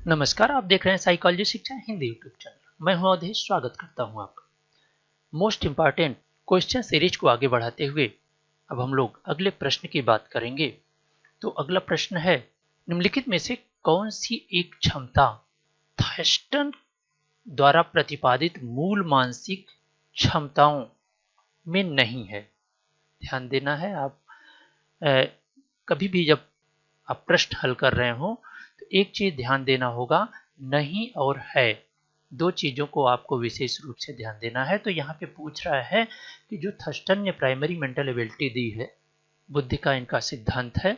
नमस्कार, आप देख रहे हैं साइकोलॉजी शिक्षा हिंदी यूट्यूब चैनल। मैं हूं अवधेश, स्वागत करता हूं आपका। मोस्ट इम्पॉर्टेंट क्वेश्चन सीरीज को आगे बढ़ाते हुए अब हम लोग अगले प्रश्न की बात करेंगे। तो अगला प्रश्न है, निम्नलिखित में से कौन सी एक क्षमता थर्स्टन द्वारा प्रतिपादित मूल मानसिक क्षमताओं में नहीं है। ध्यान देना है, आप कभी भी जब आप प्रश्न हल कर रहे हो तो एक चीज ध्यान देना होगा, नहीं और है, दो चीजों को आपको विशेष रूप से ध्यान देना है। तो यहाँ पे पूछ रहा है कि जो थर्स्टन ने प्राइमरी मेंटल एबिलिटी दी है, बुद्धि का इनका सिद्धांत है,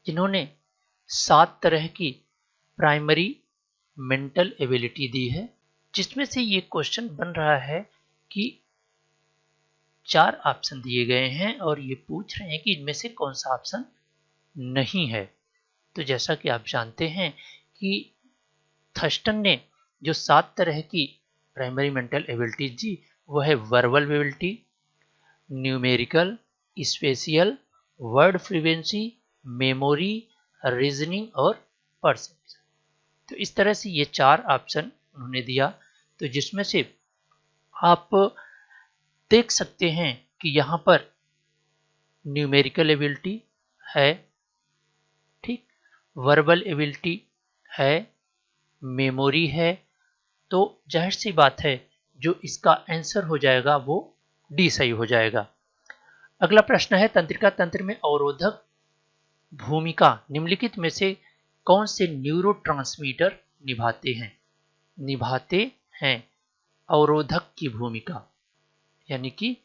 जिन्होंने 7 तरह की प्राइमरी मेंटल एबिलिटी दी है, जिसमें से ये क्वेश्चन बन रहा है कि 4 ऑप्शन दिए गए हैं और ये पूछ रहे हैं कि इनमें से कौन सा ऑप्शन नहीं है। तो जैसा कि आप जानते हैं कि थर्स्टन ने जो 7 तरह की प्राइमरी मेंटल एबिलिटीज दी, वो है verbal ability, numerical, spatial, word fluency, memory, reasoning और परसेप्शन। तो इस तरह से ये 4 ऑप्शन उन्होंने दिया। तो जिसमें से आप देख सकते हैं कि यहाँ पर न्यूमेरिकल एबिलिटी है, ठीक, वर्बल एबिलिटी है, मेमोरी है, तो जाहिर सी बात है जो इसका आंसर हो जाएगा वो डी सही हो जाएगा। अगला प्रश्न है, तंत्रिका तंत्र में अवरोधक भूमिका निम्नलिखित में से कौन से न्यूरोट्रांसमीटर निभाते हैं अवरोधक की भूमिका। यानी कि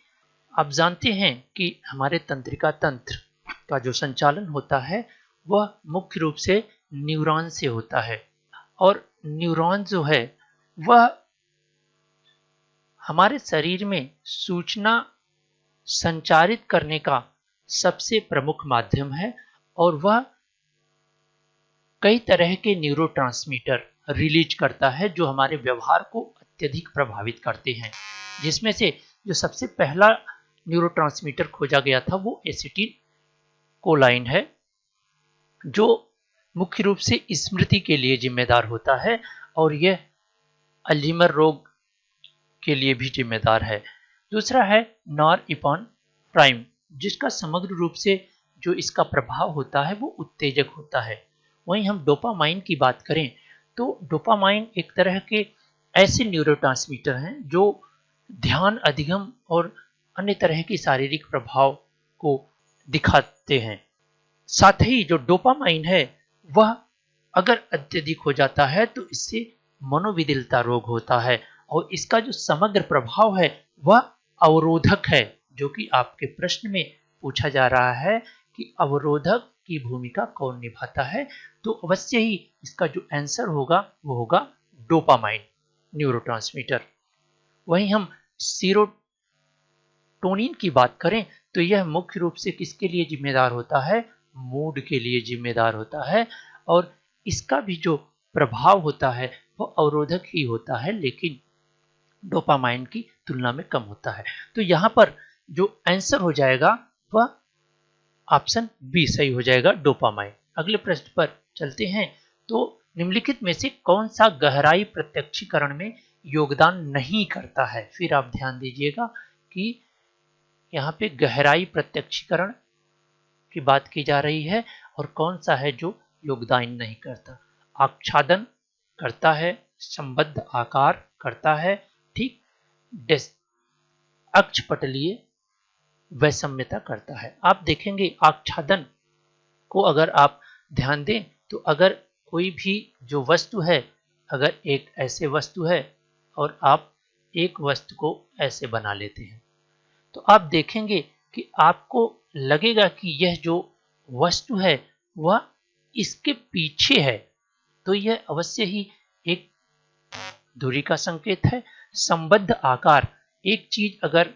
आप जानते हैं कि हमारे तंत्रिका तंत्र का जो संचालन होता है वह मुख्य रूप से न्यूरॉन से होता है, और न्यूरॉन जो है वह हमारे शरीर में सूचना संचारित करने का सबसे प्रमुख माध्यम है, और वह कई तरह के न्यूरोट्रांसमीटर रिलीज करता है जो हमारे व्यवहार को अत्यधिक प्रभावित करते हैं। जिसमें से जो सबसे पहला न्यूरोट्रांसमीटर खोजा गया था वो एसिटिल कोलाइन है, जो मुख्य रूप से स्मृति के लिए जिम्मेदार होता है, और यह अल्जीमर रोग के लिए भी जिम्मेदार है। दूसरा है नॉरएपिनेफ्राइन प्राइम, जिसका समग्र रूप से जो इसका प्रभाव होता है वो उत्तेजक होता है। वहीं हम डोपामाइन की बात करें तो डोपामाइन एक तरह के ऐसे न्यूरोट्रांसमीटर हैं जो ध्यान अधिगम और अन्य तरह की शारीरिक प्रभाव को दिखाते हैं। साथ ही जो डोपामाइन है वह अगर अत्यधिक हो जाता है तो इससे मनोविदिलता रोग होता है, और इसका जो समग्र प्रभाव है वह अवरोधक है, जो कि आपके प्रश्न में पूछा जा रहा है कि अवरोधक की भूमिका कौन निभाता है। तो अवश्य ही इसका जो आंसर होगा वो होगा डोपामाइन न्यूरोट्रांसमीटर। वहीं हम सीरोटोनिन की बात करें तो यह मुख्य रूप से किसके लिए जिम्मेदार होता है, मूड के लिए जिम्मेदार होता है, और इसका भी जो प्रभाव होता है वो अवरोधक ही होता है, लेकिन डोपामाइन की तुलना में कम होता है। तो यहाँ पर जो आंसर हो जाएगा वह ऑप्शन बी सही हो जाएगा, डोपामाइन। अगले प्रश्न पर चलते हैं। तो निम्नलिखित में से कौन सा गहराई प्रत्यक्षीकरण में योगदान नहीं करता है। फिर आप ध्यान दीजिएगा कि यहाँ पे गहराई प्रत्यक्षीकरण की बात की जा रही है, और कौन सा है जो योगदान नहीं करता। आच्छादन करता है, संबद्ध आकार करता है, ठीक, अक्षपटलीय वैषम्यता करता है। आप देखेंगे आच्छादन को अगर आप ध्यान दें तो अगर कोई भी जो वस्तु है, अगर एक ऐसे वस्तु है और आप एक वस्तु को ऐसे बना लेते हैं, तो आप देखेंगे कि आपको लगेगा कि यह जो वस्तु है वह इसके पीछे है। तो यह अवश्य ही एक दूरी का संकेत है। संबद्ध आकार, एक चीज अगर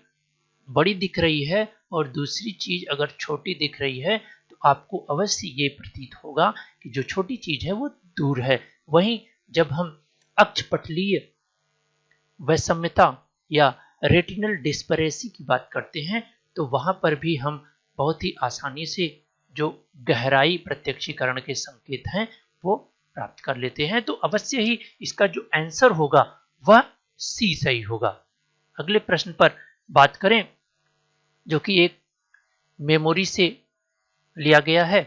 बड़ी दिख रही है और दूसरी चीज अगर छोटी दिख रही है तो आपको अवश्य ये प्रतीत होगा कि जो छोटी चीज है वो दूर है। वहीं जब हम अक्षपटलीय वैषम्यता या रेटिनल डिस्परेसी की बात करते हैं तो वहां पर भी हम बहुत ही आसानी से जो गहराई प्रत्यक्षीकरण के संकेत हैं वो प्राप्त कर लेते हैं, तो अवश्य ही इसका जो आंसर होगा वह सी सही होगा। अगले प्रश्न पर बात करें, जो कि एक मेमोरी से लिया गया है,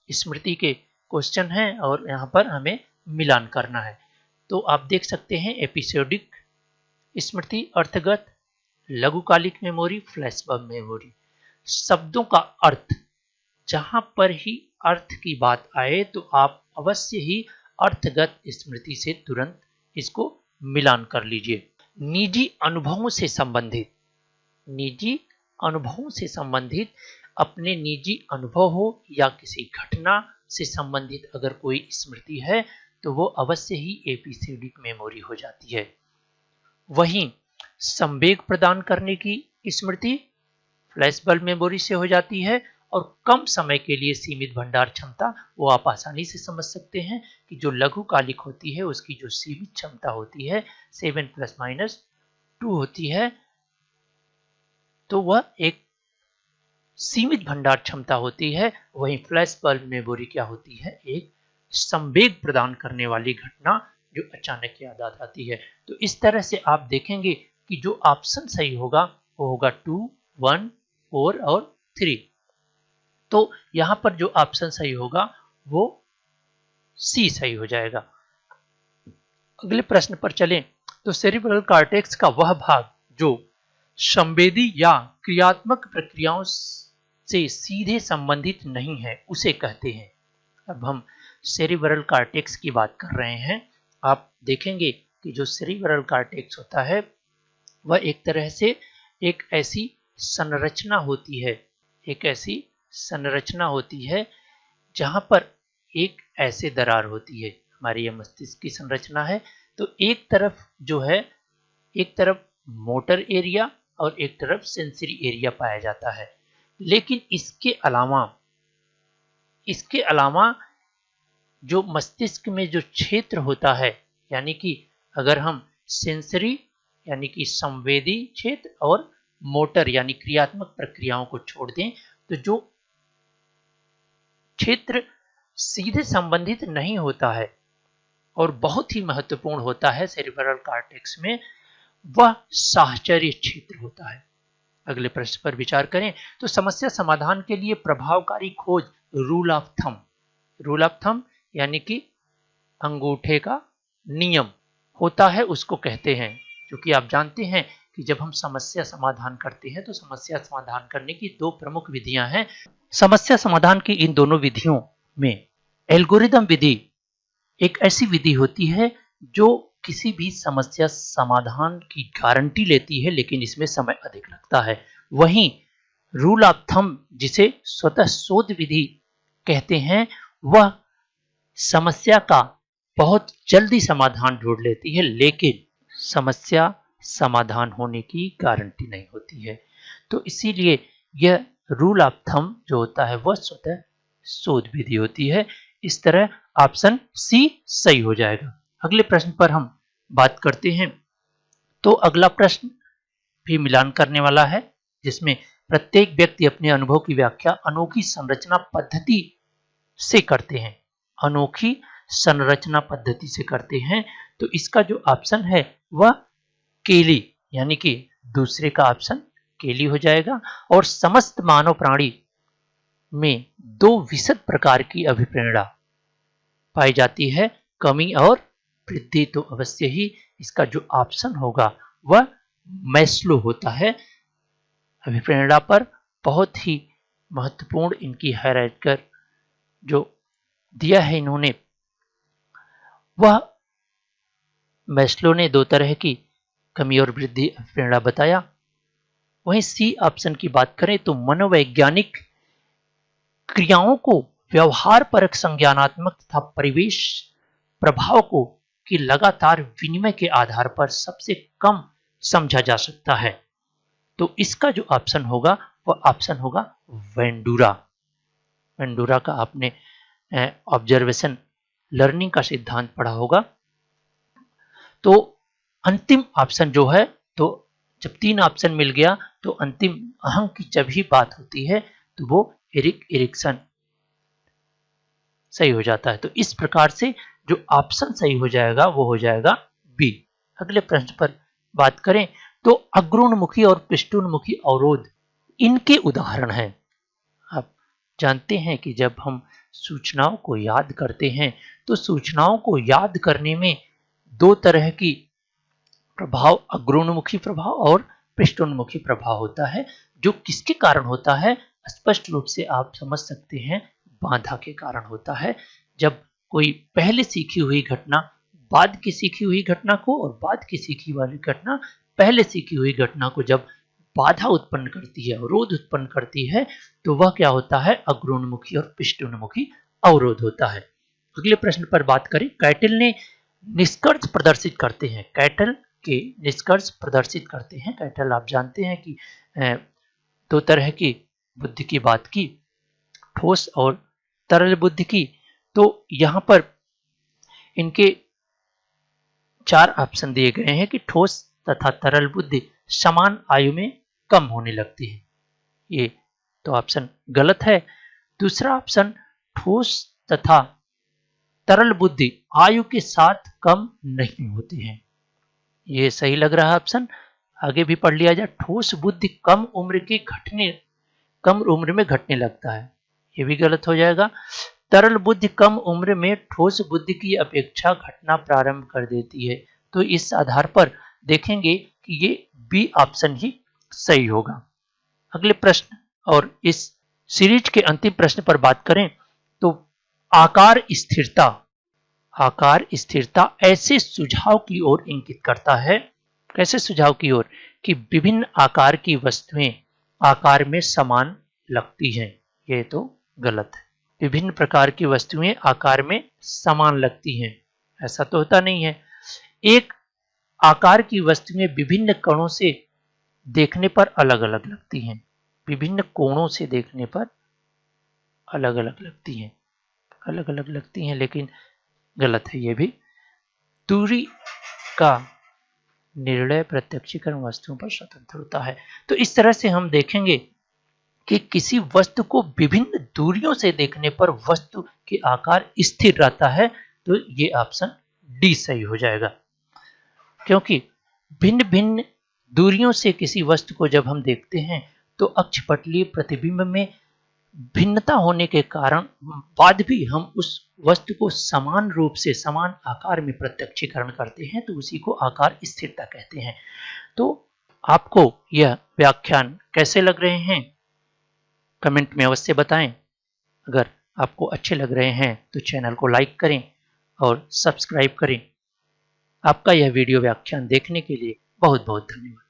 स्मृति के क्वेश्चन है और यहाँ पर हमें मिलान करना है। तो आप देख सकते हैं एपिसोडिक स्मृति, अर्थगत, लघुकालिक मेमोरी, फ्लैशबल्ब मेमोरी। शब्दों का अर्थ, जहां पर ही अर्थ की बात आए तो आप अवश्य ही अर्थगत स्मृति से तुरंत इसको मिलान कर लीजिए। निजी अनुभवों से संबंधित, निजी अनुभवों से संबंधित, अपने निजी अनुभव हो या किसी घटना से संबंधित अगर कोई स्मृति है तो वो अवश्य ही एपिसोडिक मेमोरी हो जाती है। वहीं संवेग प्रदान करने की स्मृति फ्लैशबल्ब मेमोरी से हो जाती है, और कम समय के लिए सीमित भंडार क्षमता, वो आप आसानी से समझ सकते हैं कि जो लघुकालिक होती है उसकी जो सीमित क्षमता होती है 7+-2 होती है, तो वह एक सीमित भंडार क्षमता होती है। वहीं फ्लैशबल्ब मेमोरी क्या होती है, एक संवेग प्रदान करने वाली घटना जो अचानक याद आ जाती है। तो इस तरह से आप देखेंगे कि जो ऑप्शन सही होगा वो होगा 2, 1, 4 और 3। तो यहां पर जो ऑप्शन सही होगा वो सी सही हो जाएगा। अगले प्रश्न पर चलें, तो सेरिब्रल कॉर्टेक्स का वह भाग जो संवेदी या क्रियात्मक प्रक्रियाओं से सीधे संबंधित नहीं है उसे कहते हैं। अब हम सेरिब्रल कॉर्टेक्स की बात कर रहे हैं। आप देखेंगे कि जो सेरिब्रल कॉर्टेक्स होता है वह एक तरह से एक ऐसी संरचना होती है, एक ऐसी संरचना होती है जहां पर एक ऐसे दरार होती है। हमारी यह मस्तिष्क की संरचना है, तो एक तरफ जो है, एक तरफ मोटर एरिया और एक तरफ सेंसरी एरिया पाया जाता है। लेकिन इसके अलावा जो मस्तिष्क में जो क्षेत्र होता है, यानी कि अगर हम सेंसरी यानी कि संवेदी क्षेत्र और मोटर यानी क्रियात्मक प्रक्रियाओं को छोड़ दें, तो जो क्षेत्र सीधे संबंधित नहीं होता है और बहुत ही महत्वपूर्ण होता है सेरिब्रल कॉर्टेक्स में, वह साहचर्य क्षेत्र होता है। अगले प्रश्न पर विचार करें, तो समस्या समाधान के लिए प्रभावकारी खोज रूल ऑफ थंब यानी कि अंगूठे का नियम होता है, उसको कहते हैं। क्योंकि आप जानते हैं कि जब हम समस्या समाधान करते हैं तो समस्या समाधान करने की दो प्रमुख विधियां हैं। समस्या समाधान की इन दोनों विधियों में एल्गोरिदम विधि एक ऐसी विधि होती है जो किसी भी समस्या समाधान की गारंटी लेती है, लेकिन इसमें समय अधिक लगता है। वहीं रूल ऑफ थंब, जिसे स्वतः शोध विधि कहते हैं, वह समस्या का बहुत जल्दी समाधान ढूंढ लेती है, लेकिन समस्या समाधान होने की गारंटी नहीं होती है। तो इसीलिए यह रूल ऑफ थंब जो होता है वह स्वतः शोध विधि होती है। इस तरह ऑप्शन सी सही हो जाएगा। अगले प्रश्न पर हम बात करते हैं। तो अगला प्रश्न भी मिलान करने वाला है, जिसमें प्रत्येक व्यक्ति अपने अनुभव की व्याख्या अनोखी संरचना पद्धति से करते हैं। अनोखी संरचना पद्धति से करते हैं, तो इसका जो ऑप्शन है वह केली यानी कि दूसरे का ऑप्शन केली हो जाएगा। और समस्त मानव प्राणी में दो विशद प्रकार की अभिप्रेरणा पाई जाती है, कमी और वृद्धि। तो अवश्य ही इसका जो ऑप्शन होगा वह मैस्लो होता है। अभिप्रेरणा पर बहुत ही महत्वपूर्ण इनकी हाइरार्किकल जो दिया है इन्होंने, वह मैस्लो ने दो तरह की कमी और वृद्धि अभिप्रेरणा बताया। वहीं सी ऑप्शन की बात करें तो मनोवैज्ञानिक क्रियाओं को व्यवहार परक संज्ञानात्मक तथा परिवेश प्रभाव को कि लगातार विनिमय के आधार पर सबसे कम समझा जा सकता है। तो इसका जो ऑप्शन होगा वह ऑप्शन होगा वेंडूरा। वेंडूरा का आपने ऑब्जर्वेशन लर्निंग का सिद्धांत पढ़ा होगा। तो अंतिम ऑप्शन जो है, तो जब 3 ऑप्शन मिल गया तो अंतिम अहंग की जब ही बात होती है तो वो एरिक एरिक्सन सही हो जाता है। तो इस प्रकार से जो ऑप्शन सही हो जाएगा वो हो जाएगा बी। अगले प्रश्न पर बात करें तो अग्रोन्मुखी और पृष्ठोन्मुखी अवरोध इनके उदाहरण हैं। आप जानते हैं कि जब हम सूचनाओं को याद करते हैं तो सूचनाओं को याद करने में दो तरह की प्रभाव, अग्रोन्मुखी प्रभाव और पृष्ठोन्मुखी प्रभाव होता है। जो किसके कारण होता है? स्पष्ट रूप से आप समझ सकते हैं, बाधा के कारण होता है। जब कोई पहले सीखी हुई घटना बाद की सीखी हुई घटना को और बाद की सीखी वाली घटना पहले सीखी हुई घटना को जब बाधा उत्पन्न करती है, अवरोध उत्पन्न करती है, तो वह क्या होता है? अग्रोन्मुखी और पृष्ठोन्मुखी अवरोध होता है। अगले प्रश्न पर बात करें। कैटल ने निष्कर्ष प्रदर्शित करते हैं। कैटल के निष्कर्ष प्रदर्शित करते हैं। कैटल आप जानते हैं कि दो तरह की बुद्धि की बात की, ठोस और तरल बुद्धि की। तो यहां पर इनके 4 ऑप्शन दिए गए हैं कि ठोस तथा तरल बुद्धि समान आयु में कम होने लगती है। ये तो ऑप्शन गलत है। दूसरा ऑप्शन, ठोस तथा तरल बुद्धि आयु के साथ कम नहीं होती है, ये सही लग रहा है ऑप्शन। आगे भी पढ़ लिया जाए। ठोस बुद्धि कम उम्र में घटने लगता है, ये भी गलत हो जाएगा। तरल बुद्धि कम उम्र में ठोस बुद्धि की अपेक्षा घटना प्रारंभ कर देती है। तो इस आधार पर देखेंगे कि ये बी ऑप्शन ही सही होगा। अगले प्रश्न और इस सीरीज के अंतिम प्रश्न पर बात करें तो आकार स्थिरता ऐसे सुझाव की ओर इंगित करता है। कैसे सुझाव की ओर? कि विभिन्न आकार की वस्तुएं आकार में समान लगती हैं। ये तो गलत है। विभिन्न प्रकार की वस्तुएं आकार में समान लगती हैं, ऐसा तो होता नहीं है। एक आकार की वस्तुएं विभिन्न कणों से देखने पर अलग अलग लगती हैं। विभिन्न कोणों से देखने पर अलग अलग लगती हैं, लेकिन गलत है ये भी। दूरी का निर्णय प्रत्यक्षीकरण वस्तुओं पर स्वतंत्र होता है। तो इस तरह से हम देखेंगे कि किसी वस्तु को विभिन्न दूरियों से देखने पर वस्तु के आकार स्थिर रहता है। तो ये ऑप्शन डी सही हो जाएगा, क्योंकि भिन्न भिन्न दूरियों से किसी वस्तु को जब हम देखते हैं तो अक्षपटलीय प्रतिबिंब में भिन्नता होने के कारण बाद भी हम उस वस्तु को समान रूप से समान आकार में प्रत्यक्षीकरण करते हैं, तो उसी को आकार स्थिरता कहते हैं। तो आपको यह व्याख्यान कैसे लग रहे हैं कमेंट में अवश्य बताएं। अगर आपको अच्छे लग रहे हैं तो चैनल को लाइक करें और सब्सक्राइब करें। आपका यह वीडियो व्याख्यान देखने के लिए बहुत बहुत धन्यवाद।